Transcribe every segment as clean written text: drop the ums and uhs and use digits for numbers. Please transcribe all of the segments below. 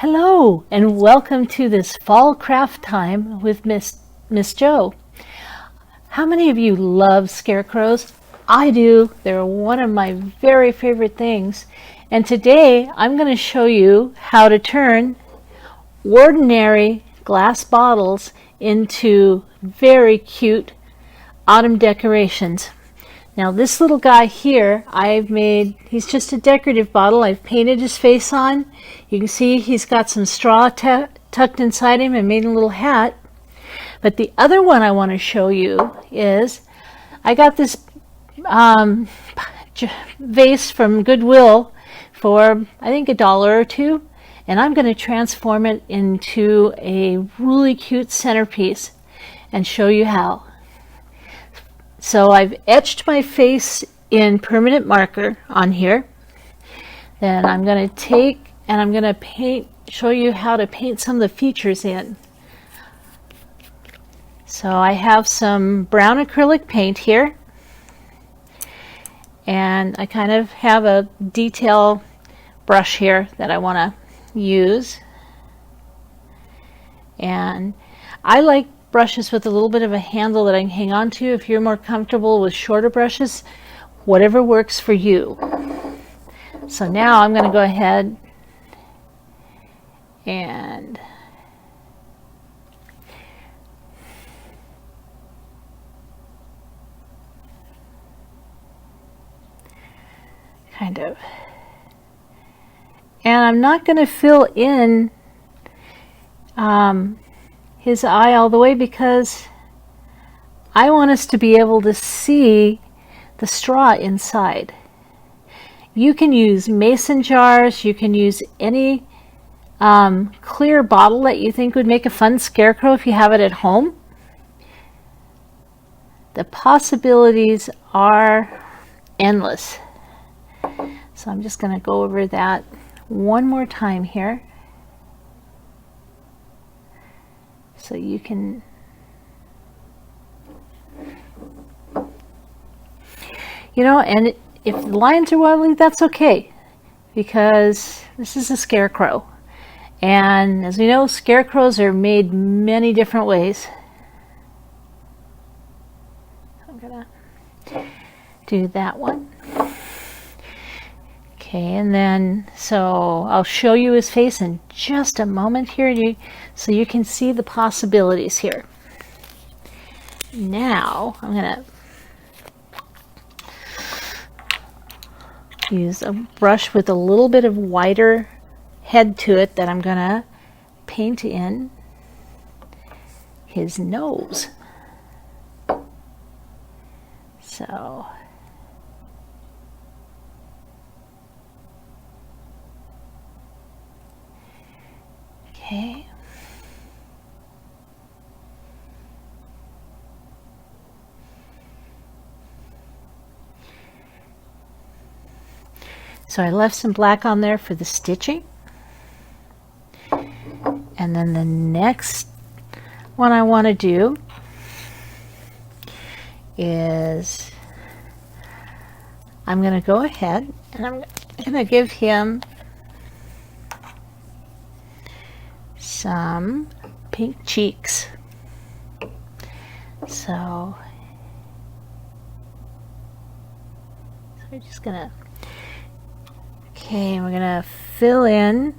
Hello, and welcome to this fall craft time with Miss Jo. How many of you love scarecrows? I do. They're one of my very favorite things. And today I'm going to show you how to turn ordinary glass bottles into very cute autumn decorations. Now this little guy here, he's just a decorative bottle. I've painted his face on. You can see he's got some straw tucked inside him and made a little hat. But the other one I want to show you is, I got this vase from Goodwill for I think $1 or $2, and I'm going to transform it into a really cute centerpiece and show you how. So I've etched my face in permanent marker on here. Then I'm going to take and I'm going to show you how to paint some of the features in. So I have some brown acrylic paint here, and I kind of have a detail brush here that I want to use. And I like brushes with a little bit of a handle that I can hang on to. If you're more comfortable with shorter brushes, whatever works for you. So now I'm going to go ahead and and I'm not going to fill in his eye all the way because I want us to be able to see the straw inside. You can use mason jars, you can use any clear bottle that you think would make a fun scarecrow if you have it at home. The possibilities are endless. So I'm just going to go over that one more time here so you can and if the lines are wobbly, that's okay, because this is a scarecrow, and as we know, scarecrows are made many different ways. I'm gonna do that one. Okay, and then so I'll show you his face in just a moment here, so you can see the possibilities here. Now I'm gonna use a brush with a little bit of wider head to it that I'm gonna paint in his nose. So okay. So I left some black on there for the stitching. And then the next one I want to do is I'm going to go ahead and I'm going to give him some pink cheeks. So we're just going to we're going to fill in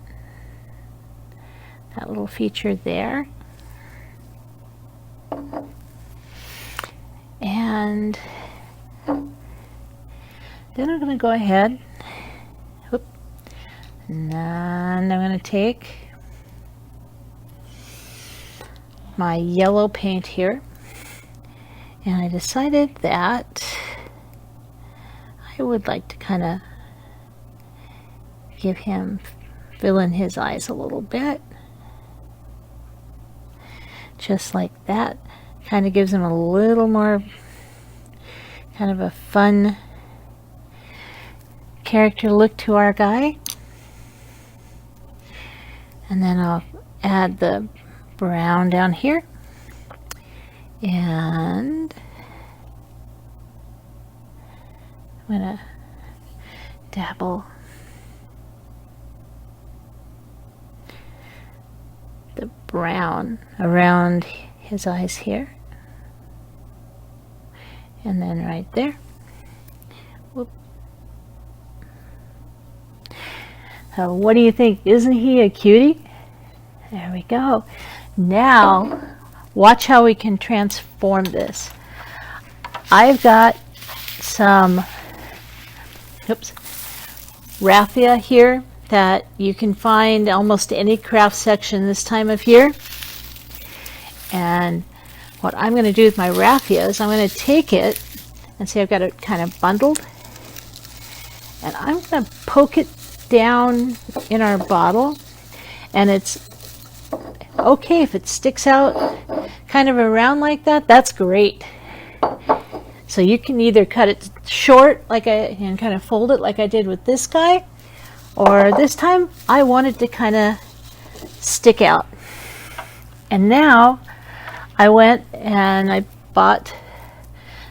that little feature there. And then I'm going to go ahead, and I'm going to take my yellow paint here, and I decided that I would like to kind of fill in his eyes a little bit, just like that. Kind of gives him a little more kind of a fun character look to our guy. And then I'll add the brown down here, and I'm going to dabble brown around his eyes here. And then right there. Whoop. So what do you think? Isn't he a cutie? There we go. Now, watch how we can transform this. I've got some raffia here that you can find almost any craft section this time of year. And what I'm going to do with my raffia is I'm going to take it and see, I've got it kind of bundled, and I'm going to poke it down in our bottle, and it's okay if it sticks out kind of around like that. That's great. So you can either cut it short and kind of fold it like I did with this guy, or this time I want it to kind of stick out. And now I went and I bought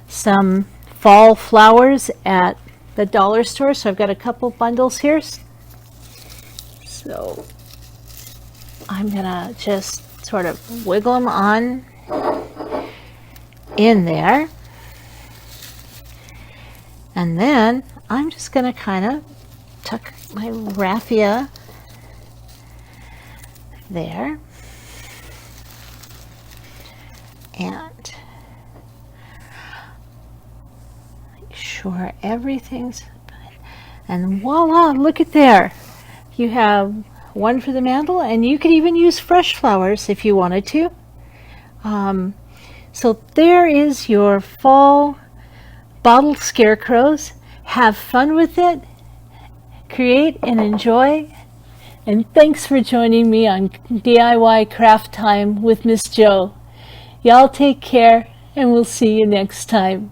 some fall flowers at the dollar store. So I've got a couple bundles here. So I'm gonna just sort of wiggle them on in there. And then I'm just gonna kind of tuck my raffia there. And make sure everything's good. And voila, look at there. You have one for the mantle, and you could even use fresh flowers if you wanted to. So there is your fall bottle scarecrows. Have fun with it. Create and enjoy. And thanks for joining me on DIY Craft Time with Miss Jo. Y'all take care, and we'll see you next time.